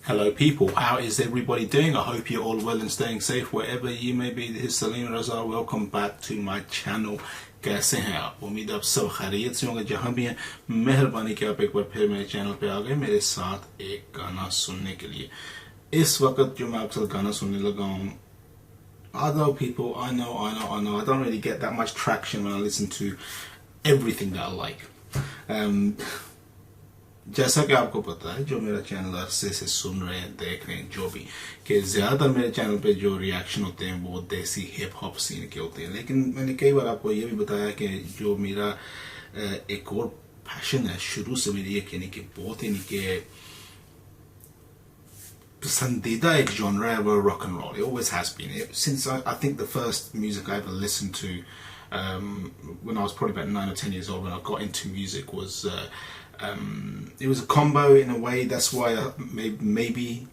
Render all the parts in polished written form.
Hello people, how is everybody doing? I hope you're all well and staying safe wherever you may be. This is Salim Raza. Welcome back to my channel. कैसे हैं आप? उम्मीद आप सब खैरियत से होंगे जहां भी हैं। मेहरबानी कि आप एक बार फिर मेरे चैनल पे आ गए मेरे साथ एक गाना सुनने के लिए। इस वक्त जो मैं आपके साथ गाना सुनने लगा हूं, although people, I know, I don't really get that much traction when I listen to everything that I like. जैसा कि आपको पता है, जो मेरा चैनल अरसे से सुन रहे हैं, देख रहे हैं, जो भी, कि ज़्यादा मेरे चैनल पे जो रिएक्शन होते हैं वो देसी हिप हॉप सीन के होते हैं। लेकिन मैंने कई बार आपको ये भी बताया कि जो मेरा एक और पैशन है शुरू से मेरी, ये यानी कि बहुत ही कि पसंदीदा एक जॉनरा है वो rock and roll. It always has been. Since I think the first music I ever listened to when I was probably about 9 or 10 years old, when I got into music, was it was a combo in a way. That's why maybe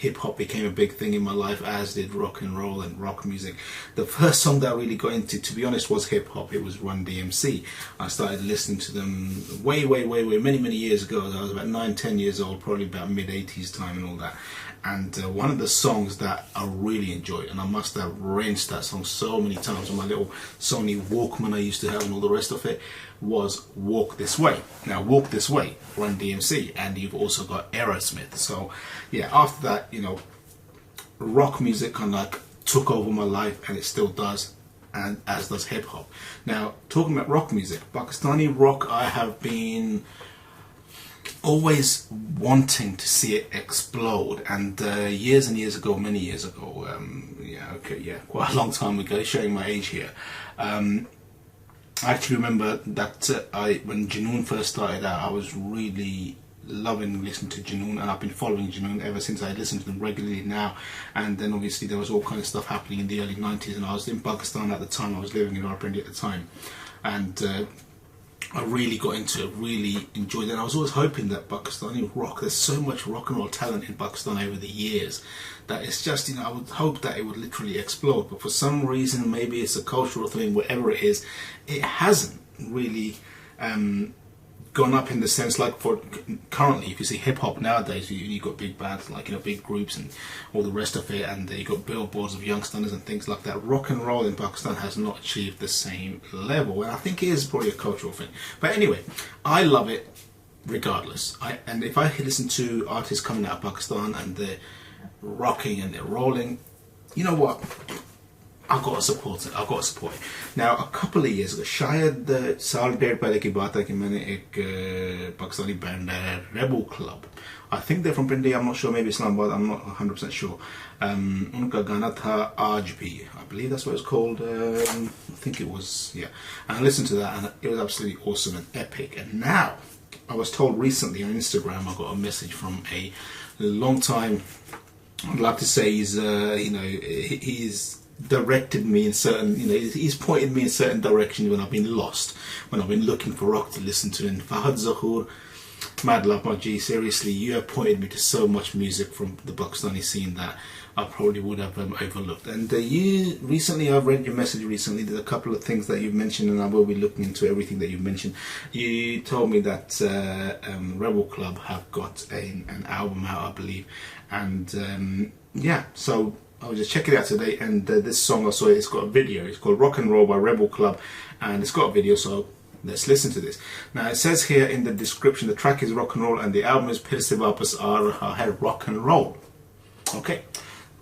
hip hop became a big thing in my life, as did rock and roll and rock music. The first song that I really got into, to be honest, was hip hop. It was Run DMC. I started listening to them way many years ago. I was about 9, 10 years old, probably about mid-80s time and all that. And one of the songs that I really enjoyed, and I must have rinsed that song so many times on my little Sony Walkman I used to have and all the rest of it, was Walk This Way. Now, Walk This Way, Run DMC, and you've also got Aerosmith. So yeah, after that, rock music kind of like took over my life, and it still does, and as does hip hop. Now, talking about rock music, Pakistani rock, I have been always wanting to see it explode, and years and years ago, many years ago, quite a long time ago, showing my age here, I actually remember that when Junoon first started out, I was really loving listening to Junoon, and I've been following Junoon ever since. I listened to them regularly now, and then obviously there was all kind of stuff happening in the early 90s, and I was in Pakistan at the time. I was living in Aaraha at the time, and I really got into it, really enjoyed it. And I was always hoping that Pakistani rock, there's so much rock and roll talent in Pakistan over the years, that it's just, I would hope that it would literally explode. But for some reason, maybe it's a cultural thing, whatever it is, it hasn't really gone up in the sense, like for currently, if you see hip hop nowadays, you've got big bands, like big groups and all the rest of it, and you've got billboards of youngsters and things like that. Rock and roll in Pakistan has not achieved the same level, and I think it is probably a cultural thing. But anyway, I love it regardless. And if I listen to artists coming out of Pakistan and they're rocking and they're rolling, you know what? I've got to support it. I've got to support it. Now, a couple of years ago, शायद साल डेढ़ पहले की बात है कि मैंने एक पाकिस्तानी बैंड है, Rebel Club. I think they're from India. I'm not sure. Maybe Islamabad. I'm not 100% sure. उनका गाना था आज भी. I believe that's what it's called. I think it was, yeah. And I listened to that, and it was absolutely awesome and epic. And now, I was told recently on Instagram, I got a message from a long time. I'd like to say he's directed me in certain, he's pointed me in certain directions when I've been lost, when I've been looking for rock to listen to. And Fahad Zahoor, mad love, my G, seriously, you have pointed me to so much music from the Pakistani scene that I probably would have overlooked. And I've read your message recently. There's a couple of things that you've mentioned, and I will be looking into everything that you've mentioned. You told me that Rebel Club have got an album out, I believe, and yeah, so I was just checking it out today, and this song I saw, it's got a video. It's called Rock and Roll by Rebel Club, and it's got a video, so let's listen to this. Now, it says here in the description, the track is Rock and Roll, and the album is Phir se Wapis Aaraha, Rock and Roll. Okay,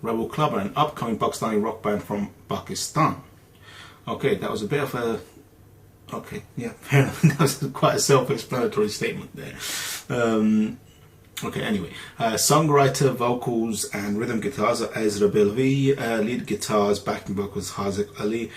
Rebel Club, an upcoming Pakistani rock band from Pakistan. Okay, that was a bit of a... Okay, yeah, fair enough. That was quite a self-explanatory statement there. Okay, anyway, songwriter, vocals and rhythm guitars are Ezra Bilvi, lead guitars, backing vocals Haziq Ali,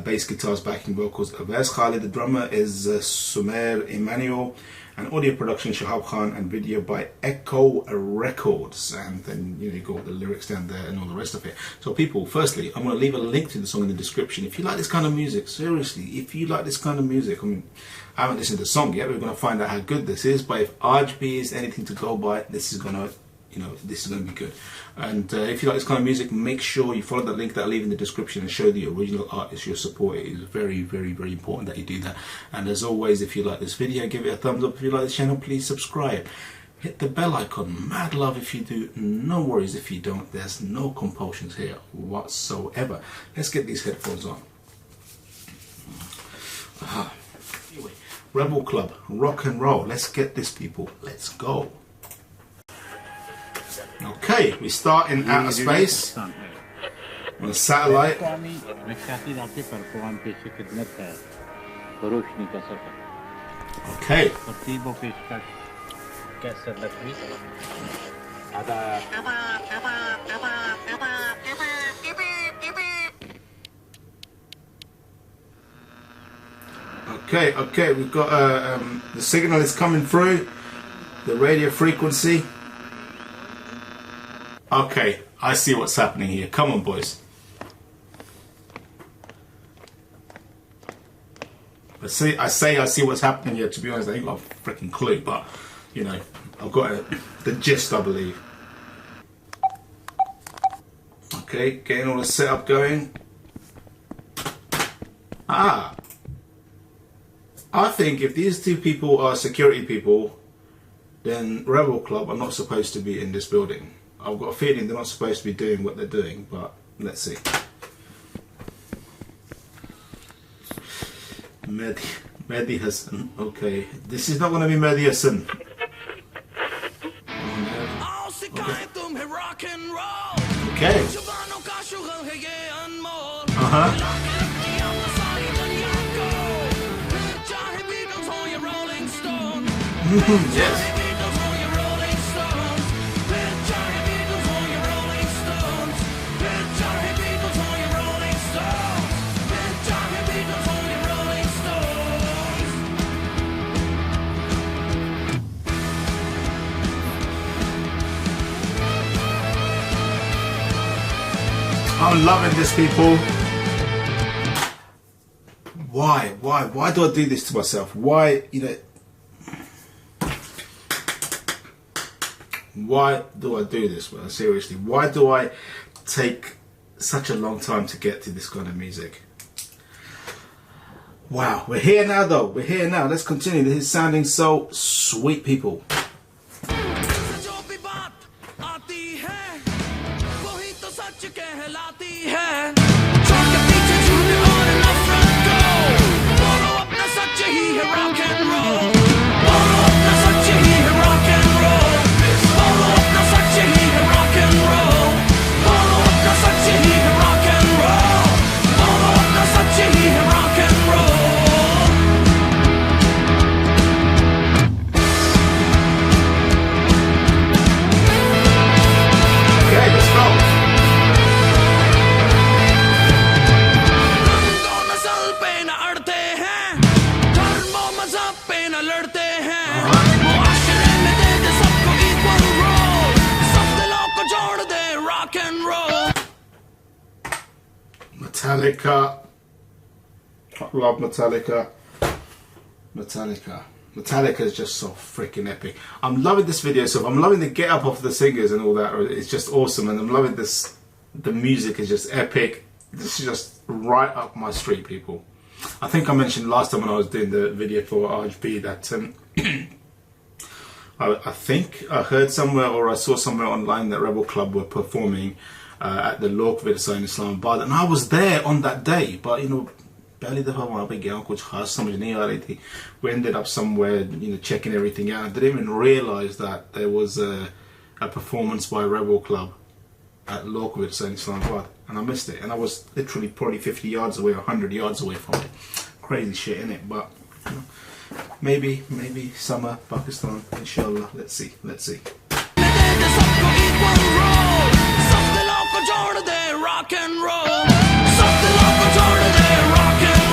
bass guitars, backing vocals Avaz Khalid, the drummer is Sumer Emmanuel, and audio production Shahab Khan, and video by Echo Records. And then you got the lyrics down there and all the rest of it. So people, firstly, I'm going to leave a link to the song in the description. If you like this kind of music, seriously, if you like this kind of music, I mean, I haven't listened to the song yet. We're going to find out how good this is. But if RGB is anything to go by, this is going to, this is going to be good. And if you like this kind of music, make sure you follow the link that I leave in the description and show the original artist your support. It is very important that you do that. And as always, if you like this video, give it a thumbs up. If you like this channel, please subscribe. hit the bell icon. Mad love if you do, no worries if you don't. There's no compulsions here whatsoever. Let's get these headphones on. Anyway, Rebel Club, rock and roll. Let's get this, people. Let's go. Okay, we start in outer space on a satellite. Okay. Okay, we've got the signal is coming through the radio frequency. Okay, I see what's happening here. Come on, boys. I see what's happening here. To be honest, I ain't got a freaking clue, but you know, I've got the gist, I believe. Okay, getting all the setup going. I think if these two people are security people, then Rebel Club are not supposed to be in this building. I've got a feeling they're not supposed to be doing what they're doing, but let's see. Mehdi Hassan. Okay, this is not going to be Mehdi Hassan. Okay. Yes. I'm loving this, people. Why do I do this to myself? Why, you know, why do I do this? Well, seriously, why do I take such a long time to get to this kind of music? Wow, we're here now though. We're here now. Let's continue. This is sounding so sweet, people. Metallica. I love Metallica. Metallica is just so freaking epic. I'm loving this video, so I'm loving the get up of the singers and all that. It's just awesome, and I'm loving this. The music is just epic. This is just right up my street, people. I think I mentioned last time when I was doing the video for RHB that I think I heard somewhere or I saw somewhere online that Rebel Club were performing at the Lok Vidsa in Islamabad, and I was there on that day, but you know, we ended up somewhere, you know, checking everything out. I didn't even realize that there was a performance by Rebel Club at Lok Vidsa in Islamabad, and I missed it, and I was literally probably 50 yards away, 100 yards away from it. Crazy shit, innit? But you know, maybe summer Pakistan, inshallah. Let's see.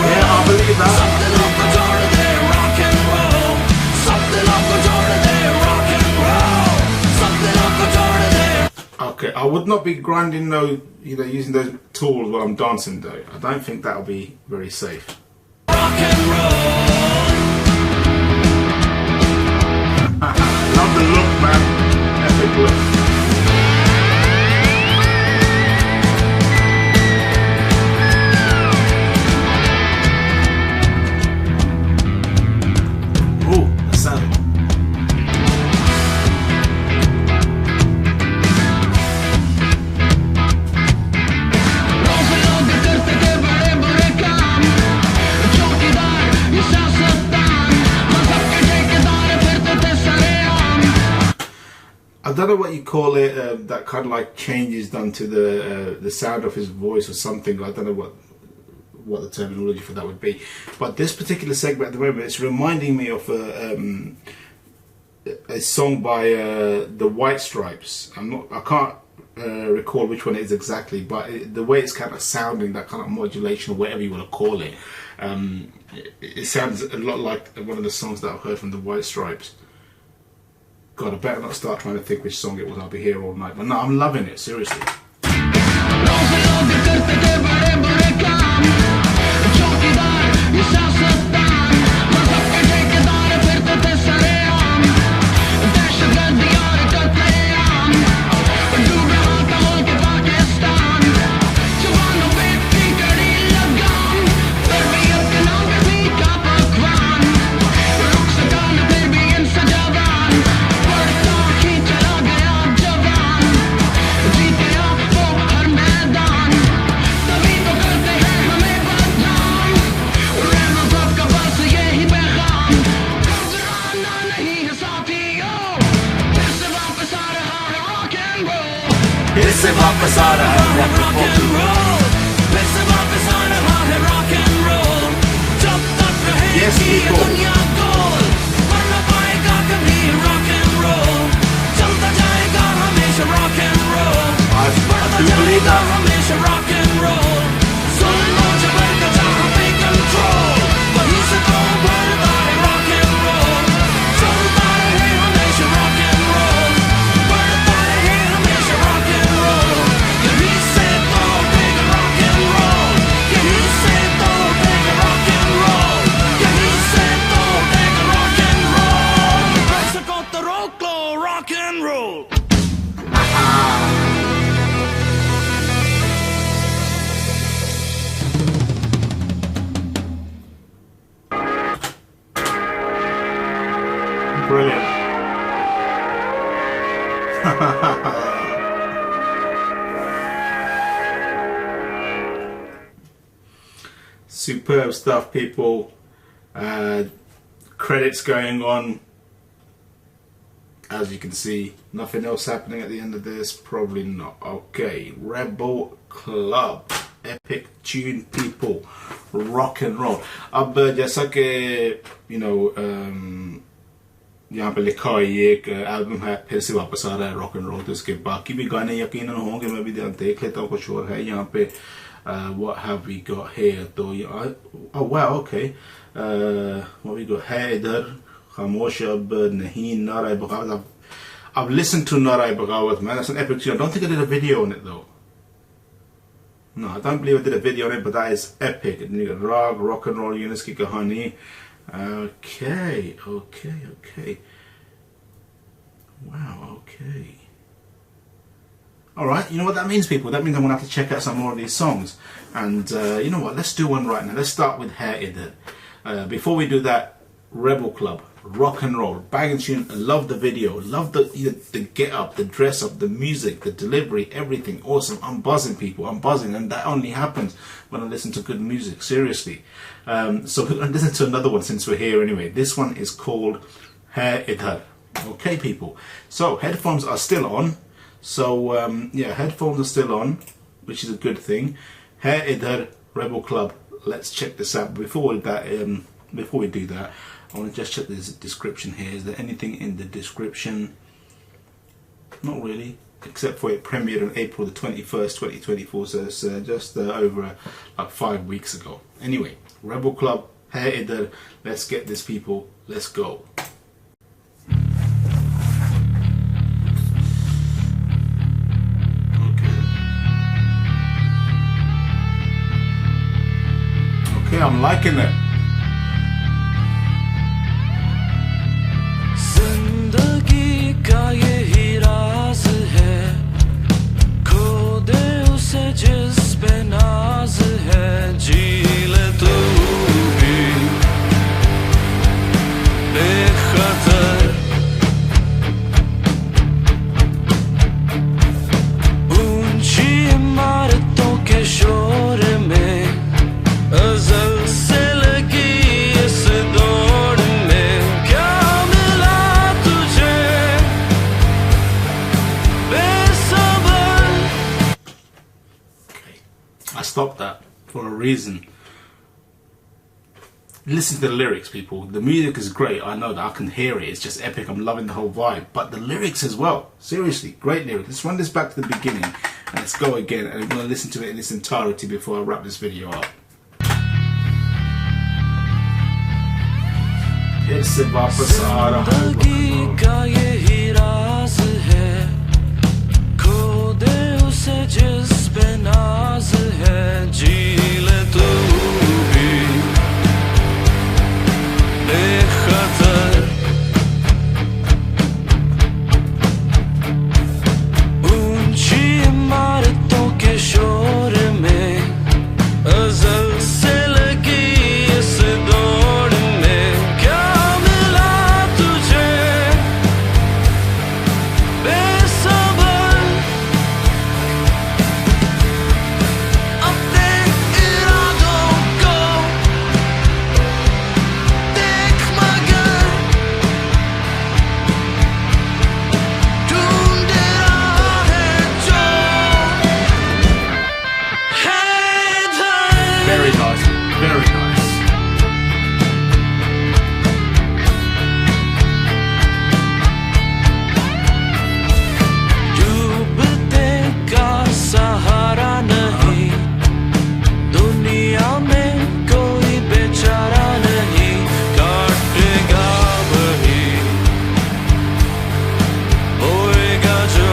Yeah, I believe that. Okay, I would not be grinding those, you know, using those tools while I'm dancing though. I don't think that'll be very safe. Rock and roll. Love the look, man. Epic look. I don't know what you call it. That kind of like changes done to the sound of his voice or something. I don't know what the terminology for that would be. But this particular segment at the moment, it's reminding me of a song by the White Stripes. I can't recall which one it is exactly, but the way it's kind of sounding, that kind of modulation or whatever you want to call it, it sounds a lot like one of the songs that I've heard from the White Stripes. God, I better not start trying to think which song it was. I'll be here all night. But no, I'm loving it, seriously. इससे वापस आ रहा है rock and roll, इससे वापस आ रहा है rock and roll, जब तक रहेगी ये दुनिया गोल, मर न पाएगा कभी rock and roll, चलता जाएगा हमेशा rock and roll, बढ़ता जाएगा हमेशा rock and roll, सुन लो जब का जहाँ पे control, वहीं से तो बढ़ता है rock and roll, चलता रहे हमेशा rock and roll, बढ़ता रहे हमेशा rock and roll, यहीं से तो big rock and roll, यहीं से तो big rock and roll, यहीं से तो big rock and roll, pensa cotta rock and roll. Brilliant. Superb stuff, people. Credits going on. As you can see, nothing else happening at the end of this. Probably not. Okay, Rebel Club. Epic tune, people. Rock and roll. अब जैसा कि यहाँ पे लिखा है ये एक album है, फिर से वापस आ रहा है रॉक एंड रोल, तो इसके बाकी भी गाने यकीनन होंगे, मैं भी देख लेता हूँ कुछ और है यहाँ पे. What have we got here? तो oh wow, okay. What we got here? इधर खामोश अब नहीं, नारा बगावत. I've listened to Narai Bagawat, man. That's an epic tune. I don't think I did a video on it though. No, I don't believe I did a video on it, but that is epic. And you got rock and roll, Yunus ki kahani. Okay. Wow, okay. Alright, you know what that means, people? That means I'm going to have to check out some more of these songs. And you know what, let's do one right now. Let's start with Hair Idhar. Before we do that, Rebel Club, rock and roll, banging tune. Love the video, love the get up, the dress up, the music, the delivery, everything awesome. I'm buzzing, people, I'm buzzing, and that only happens when I listen to good music, seriously. So we're going to listen to another one since we're here anyway. This one is called Hair Idhar. Okay, people, so headphones are still on. So yeah, headphones are still on, which is a good thing. Hair Idhar, Rebel Club. Let's check this out. Before we do that, I want to just check this description here. Is there anything in the description? Not really, except for it premiered on April the 21st, 2024. So it's just over like 5 weeks ago. Anyway, Rebel Club, Hair Idhar. Let's get this, people. Let's go. Okay, I'm liking it. जिंदगी का यही राज है, खो दे उसे जिस पे नाज है, जी ले तू भी बेखतर, ऊंची इमारतों के शोर में अज़ल से stopped that for a reason. Listen to the lyrics, people. The music is great. I know that. I can hear it. It's just epic. I'm loving the whole vibe. But the lyrics as well. Seriously, great lyrics. Let's run this back to the beginning and let's go again. And I'm going to listen to it in its entirety before I wrap this video up. फिर से वापस आ रहा हूँ का यही राज है खो दे उसे जिस पे नाज है जी ले तू भी बेखतर ऊंची इमारतों के शोर में अज़ल से लगी इस दौड़ में क्या मिला तुझे बेसब्र अपने इरादों को देख मगर ढूंढ रहा है जो है इधर. Very nice, very nice. डूबते का सहारा नहीं दुनिया में कोई बेचारा नहीं काटेगा वही होएगा जो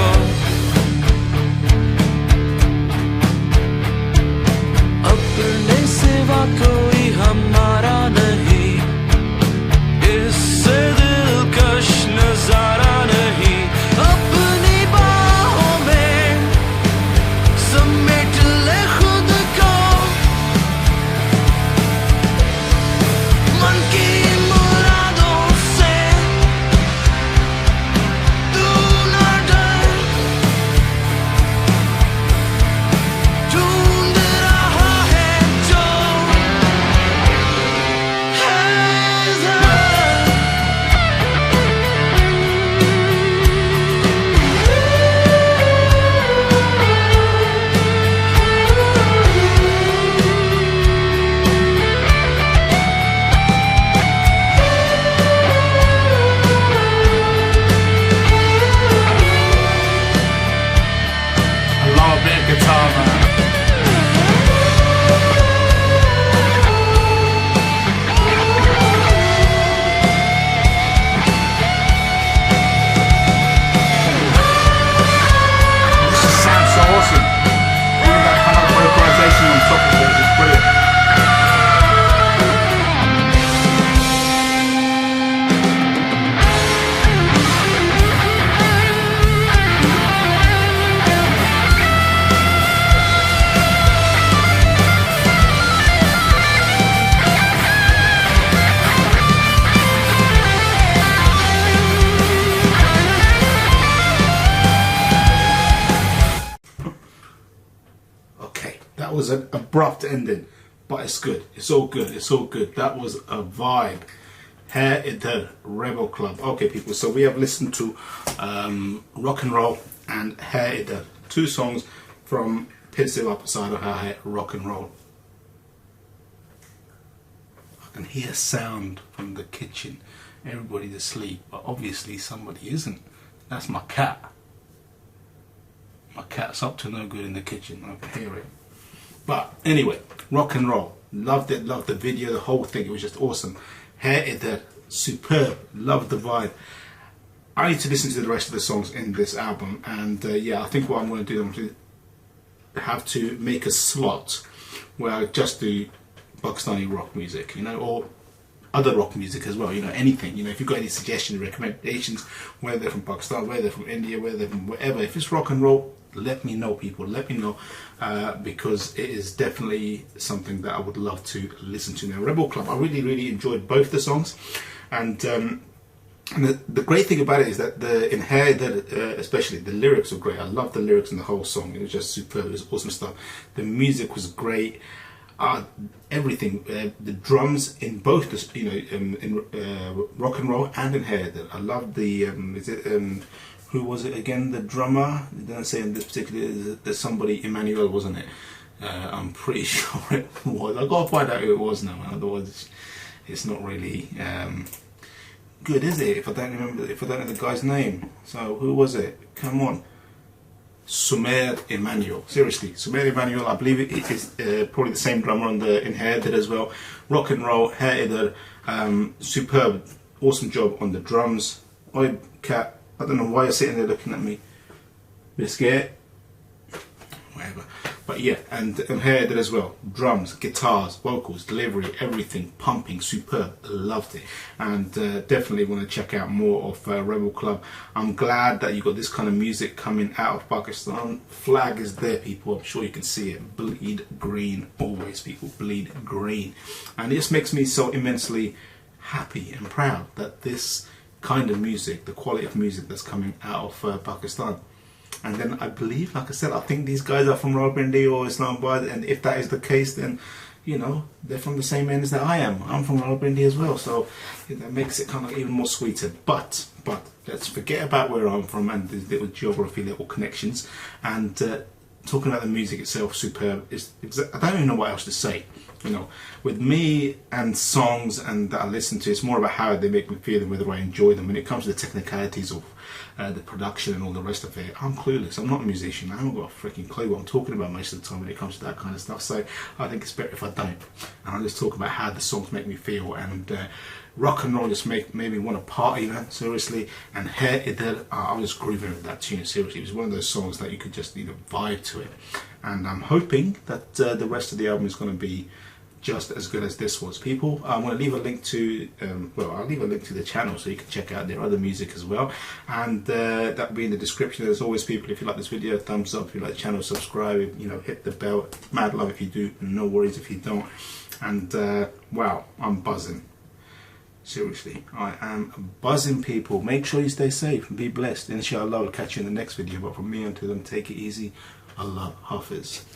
अपने सिवा कोई हमारा नहीं इससे दिलकश नजारा नहीं अपनी बाहों में समेट ले खुद को मन की मुरादों से तू न डर ढूंढ रहा है जो है इधर. I love a bit of guitar, man. This just sounds so awesome. Even that kind of vocalization on top of it is brilliant. Okay, that was an abrupt ending, but it's good. It's all good. It's all good. That was a vibe. Phir Idhar Rebel Club. Okay, people. So we have listened to Rock and Roll and Phir Idhar, two songs from Phir Se Wapas Aa Raha Hai, Rock and Roll. I can hear sound from the kitchen. Everybody's asleep, but obviously somebody isn't. That's my cat. My cat's up to no good in the kitchen. I can hear it. But anyway, Rock and Roll. Loved it. Loved the video. The whole thing. It was just awesome. Phir Idhar. Superb. Loved the vibe. I need to listen to the rest of the songs in this album. And yeah, I think what I'm going to do, I'm going to have to make a slot where I just do Pakistani rock music, you know, or other rock music as well, you know, anything, you know, if you've got any suggestions, recommendations, whether they're from Pakistan, whether they're from India, whether they're from wherever, if it's rock and roll, let me know, people, let me know, because it is definitely something that I would love to listen to. Now, Rebel Club, I really enjoyed both the songs, and the great thing about it is that in Phir Idhar, especially, the lyrics were great. I loved the lyrics in the whole song. It was just superb. It was awesome stuff. The music was great. Everything, the drums in both, the, you know, in Rock and Roll and in Phir Idhar. I loved the who was it again? The drummer. It doesn't say in this particular. There's somebody, Emmanuel, wasn't it? I'm pretty sure it was. I've got to find out who it was now, man. Otherwise it's not really good, is it? If I don't know the guy's name. So who was it? Come on. Sumer Emmanuel. Seriously, Sumer Emmanuel. I believe it is probably the same drummer on the in Idhar as well. Rock and roll, Idhar. Superb, awesome job on the drums. Oi, cat. I don't know why you're sitting there looking at me. Biscuit. Whatever. But yeah, and Idhar as well. Drums, guitars, vocals, delivery, everything pumping, superb. Loved it, and definitely want to check out more of Rebel Club. I'm glad that you got this kind of music coming out of Pakistan. Flag is there, people. I'm sure you can see it. Bleed green, always, people. Bleed green, and it just makes me so immensely happy and proud that this kind of music, the quality of music that's coming out of Pakistan. And then I believe, like I said, I think these guys are from Rawalpindi or Islamabad, and if that is the case, then you know they're from the same ends that I am. I'm from Rawalpindi as well, so that makes it kind of even more sweeter. But let's forget about where I'm from and the little geography, little connections, and talking about the music itself, superb. I don't even know what else to say. You know, with me and songs and that I listen to, it's more about how they make me feel and whether I enjoy them. When it comes to the technicalities of the production and all the rest of it, I'm clueless. I'm not a musician. I haven't got a freaking clue what I'm talking about most of the time when it comes to that kind of stuff. So I think it's better if I don't. And I just talk about how the songs make me feel, and rock and roll just made me want to party, man. Seriously. And Idhar, I was grooving with that tune. Seriously, it was one of those songs that you could just vibe to it. And I'm hoping that the rest of the album is going to be just as good as this was, people. I'm going to leave a link to I'll leave a link to the channel so you can check out their other music as well, and that'll be in the description. As always, people, if you like this video, thumbs up. If you like the channel, subscribe. You know, hit the bell. Mad love if you do, no worries if you don't. And wow, I'm buzzing. Seriously, I am buzzing, people. Make sure you stay safe and be blessed. Inshallah, I'll catch you in the next video. But from me until then, take it easy. Allah Hafiz.